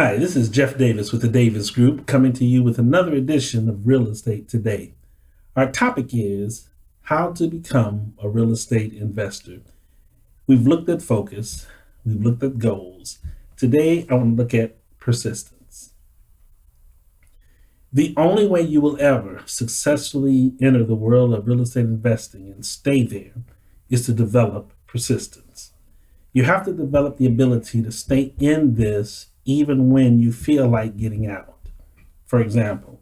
Hi, this is Jeff Davis with the Davis Group coming to you with another edition of Real Estate Today. Our topic is how to become a real estate investor. We've looked at focus, we've looked at goals. Today, I want to look at persistence. The only way you will ever successfully enter the world of real estate investing and stay there is to develop persistence. You have to develop the ability to stay in this even when you feel like getting out. For example,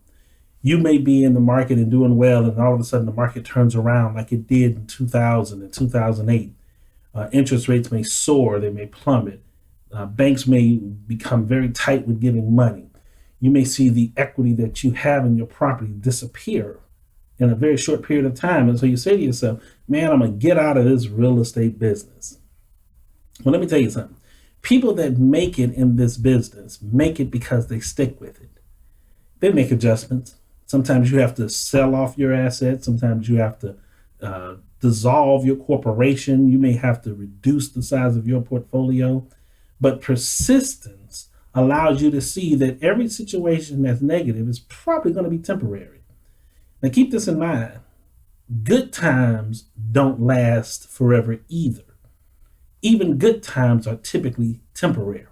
you may be in the market and doing well, and all of a sudden the market turns around like it did in 2000 and 2008. Interest rates may soar, they may plummet. Banks may become very tight with giving money. You may see the equity that you have in your property disappear in a very short period of time. And so you say to yourself, man, I'm going to get out of this real estate business. Well, let me tell you something. People that make it in this business make it because they stick with it. They make adjustments. Sometimes you have to sell off your assets. Sometimes you have to dissolve your corporation. You may have to reduce the size of your portfolio. But persistence allows you to see that every situation that's negative is probably going to be temporary. Now, keep this in mind. Good times don't last forever either. Even good times are typically temporary.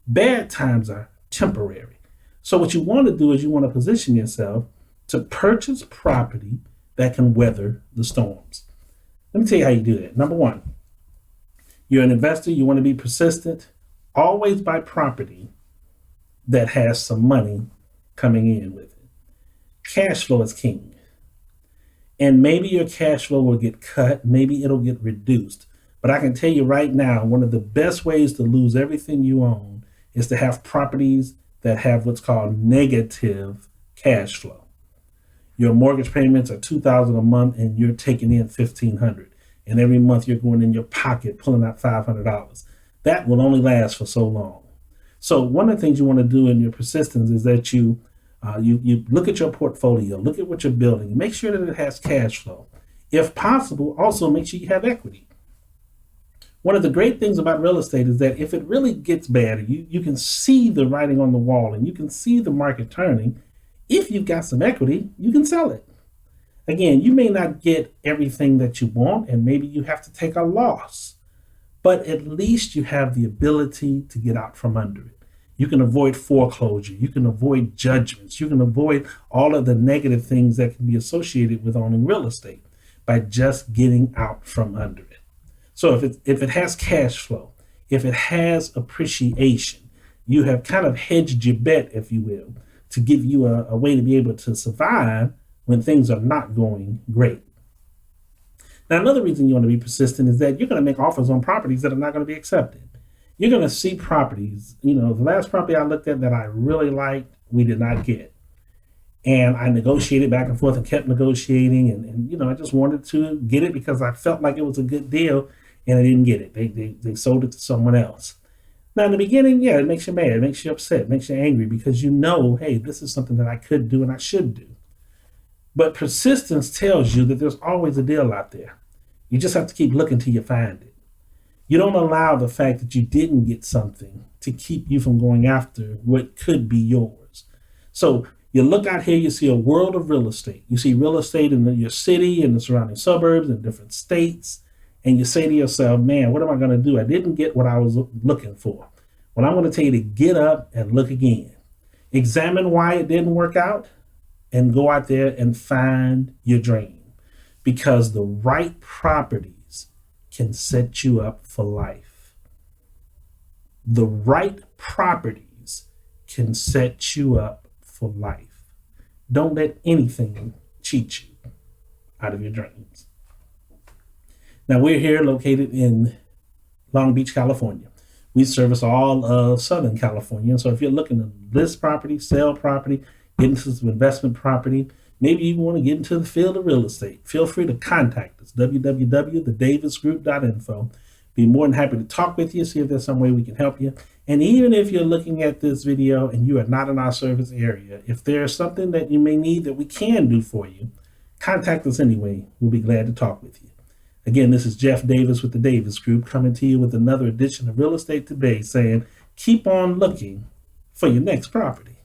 Bad times are temporary. So what you want to do is you want to position yourself to purchase property that can weather the storms. Let me tell you how you do that. Number one, you're an investor, you want to be persistent. Always buy property that has some money coming in with it. Cash flow is king. And maybe your cash flow will get cut, maybe it'll get reduced. But I can tell you right now, one of the best ways to lose everything you own is to have properties that have what's called negative cash flow. Your mortgage payments are $2,000 a month and you're taking in $1,500. And every month you're going in your pocket, pulling out $500. That will only last for so long. So one of the things you want to do in your persistence is that you look at your portfolio, look at what you're building, make sure that it has cash flow. If possible, also make sure you have equity. One of the great things about real estate is that if it really gets bad, you can see the writing on the wall and you can see the market turning. If you've got some equity, you can sell it. Again, you may not get everything that you want and maybe you have to take a loss, but at least you have the ability to get out from under it. You can avoid foreclosure. You can avoid judgments. You can avoid all of the negative things that can be associated with owning real estate by just getting out from under it. So if it has cash flow, if it has appreciation, you have kind of hedged your bet, if you will, to give you a way to be able to survive when things are not going great. Now, another reason you want to be persistent is that you're going to make offers on properties that are not going to be accepted. You're going to see properties, the last property I looked at that I really liked, we did not get. And I negotiated back and forth and kept negotiating. And I just wanted to get it because I felt like it was a good deal. And I didn't get it. They sold it to someone else. Now, in the beginning, yeah, it makes you mad. It makes you upset. It makes you angry because hey, this is something that I could do and I should do. But persistence tells you that there's always a deal out there. You just have to keep looking till you find it. You don't allow the fact that you didn't get something to keep you from going after what could be yours. So you look out here, you see a world of real estate. You see real estate in your city and the surrounding suburbs and different states. And you say to yourself, man, what am I going to do? I didn't get what I was looking for. Well, I'm going to tell you to get up and look again. Examine why it didn't work out and go out there and find your dream. Because the right properties can set you up for life. The right properties can set you up for life. Don't let anything cheat you out of your dreams. Now, we're here located in Long Beach, California. We service all of Southern California. So if you're looking to list property, sell property, get into some investment property, maybe you want to get into the field of real estate, feel free to contact us, www.thedavisgroup.info. Be more than happy to talk with you, see if there's some way we can help you. And even if you're looking at this video and you are not in our service area, if there's something that you may need that we can do for you, contact us anyway. We'll be glad to talk with you. Again, this is Jeff Davis with the Davis Group coming to you with another edition of Real Estate Today saying, keep on looking for your next property.